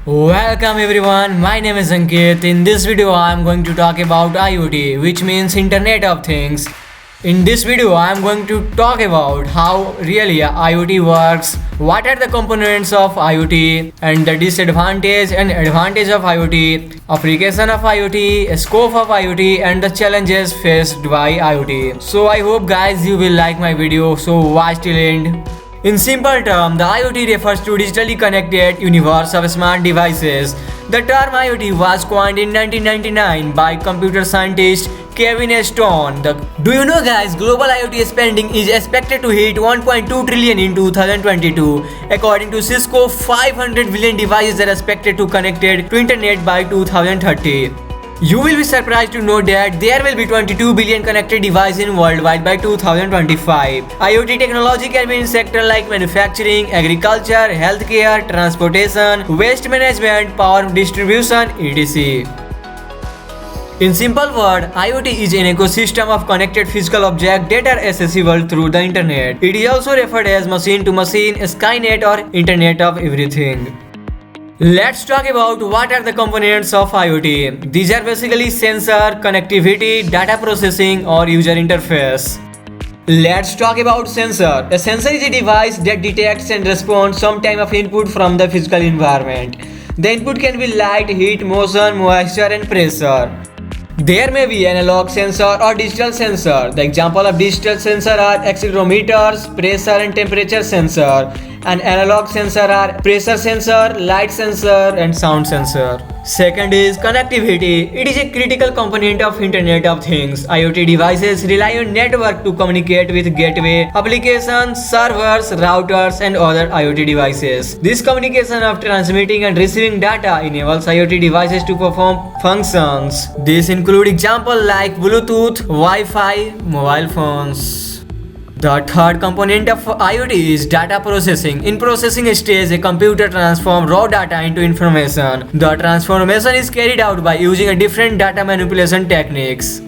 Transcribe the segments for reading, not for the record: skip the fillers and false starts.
Welcome everyone, my name is Ankit. In this video I am going to talk about IoT, which means Internet of Things. In this video I am going to talk about how really IoT works, what are the components of IoT and the disadvantage and advantage of IoT, application of IoT, scope of IoT and the challenges faced by IoT. So I hope guys you will like my video, so watch till end. In simple terms, the IoT refers to digitally connected universe of smart devices. The term IoT was coined in 1999 by computer scientist Kevin A. Stone. Do you know guys, global IoT spending is expected to hit 1.2 trillion in 2022. According to Cisco, 500 billion devices are expected to connected to internet by 2030. You will be surprised to know that there will be 22 billion connected devices worldwide by 2025. IoT technology can be in sectors like manufacturing, agriculture, healthcare, transportation, waste management, power distribution, etc. In simple words, IoT is an ecosystem of connected physical objects that are accessible through the internet. It is also referred as machine-to-machine, Skynet or Internet of Everything. Let's talk about what are the components of IoT. These are basically sensor, connectivity, data processing or user interface. Let's talk about sensor. A sensor is a device that detects and responds some type of input from the physical environment. The input can be light, heat, motion, moisture and pressure. There may be analog sensor or digital sensor. The example of digital sensor are accelerometers, pressure and temperature sensor. And analog sensor are pressure sensor, light sensor and sound sensor. Second is connectivity. It is a critical component of Internet of Things. IoT devices rely on network to communicate with gateway, applications, servers, routers and other IoT devices. This communication of transmitting and receiving data enables IoT devices to perform functions. These include examples like Bluetooth, Wi-Fi, mobile phones. The third component of IoT is data processing. In processing stage, a computer transforms raw data into information. The transformation is carried out by using different data manipulation techniques.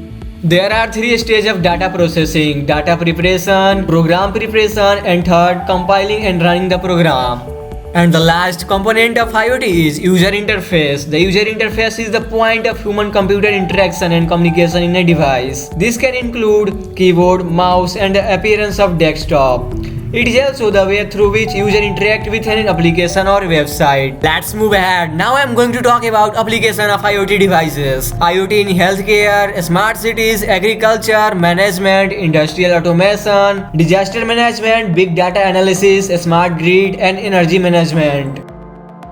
There are three stages of data processing: data preparation, program preparation, and third, compiling and running the program. And the last component of IoT is user interface. The user interface is the point of human-computer interaction and communication in a device. This can include keyboard, mouse, and the appearance of desktop. It is also the way through which user interact with an application or website. Let's move ahead. Now I am going to talk about application of IoT devices. IoT in healthcare, smart cities, agriculture, management, industrial automation, disaster management, big data analysis, smart grid, and energy management.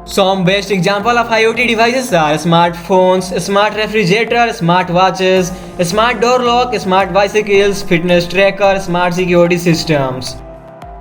Some best example of IoT devices are smartphones, smart refrigerator, smart watches, smart door lock, smart bicycles, fitness tracker, smart security systems.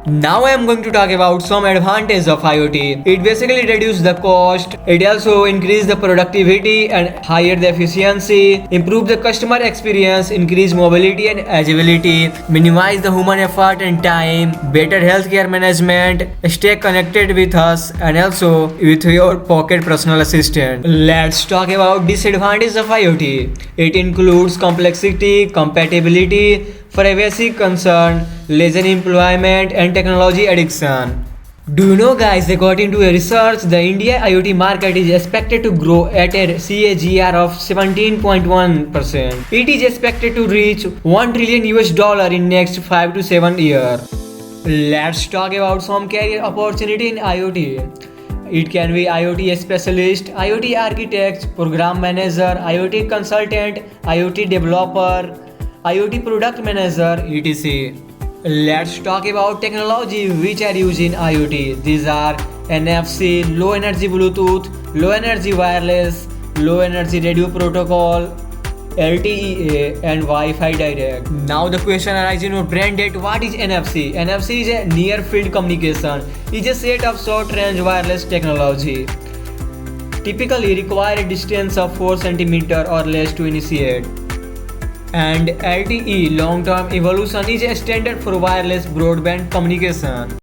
Now I am going to talk about some advantages of IoT. It basically reduces the cost, it also increases the productivity and higher the efficiency, improve the customer experience, increase mobility and agility, minimize the human effort and time, better healthcare management, stay connected with us and also with your pocket personal assistant. Let's talk about disadvantages of IoT. It includes complexity, compatibility, privacy concern, leisure employment and technology addiction. Do you know guys, according to a research, the India IoT market is expected to grow at a CAGR of 17.1%. It is expected to reach $1 trillion in next 5 to 7 years. Let's talk about some career opportunity in IoT. It can be IoT specialist, IoT architect, program manager, IoT consultant, IoT developer, IoT product manager, etc. Let's talk about technology which are used in IoT. These are NFC, low energy Bluetooth, low energy wireless, low energy radio protocol, LTE and Wi-Fi direct. Now the question arises in your brain that what is NFC? NFC is a near field communication. It is a set of short range wireless technology. Typically require a distance of 4 cm or less to initiate. And LTE, long-term evolution, is a standard for wireless broadband communication.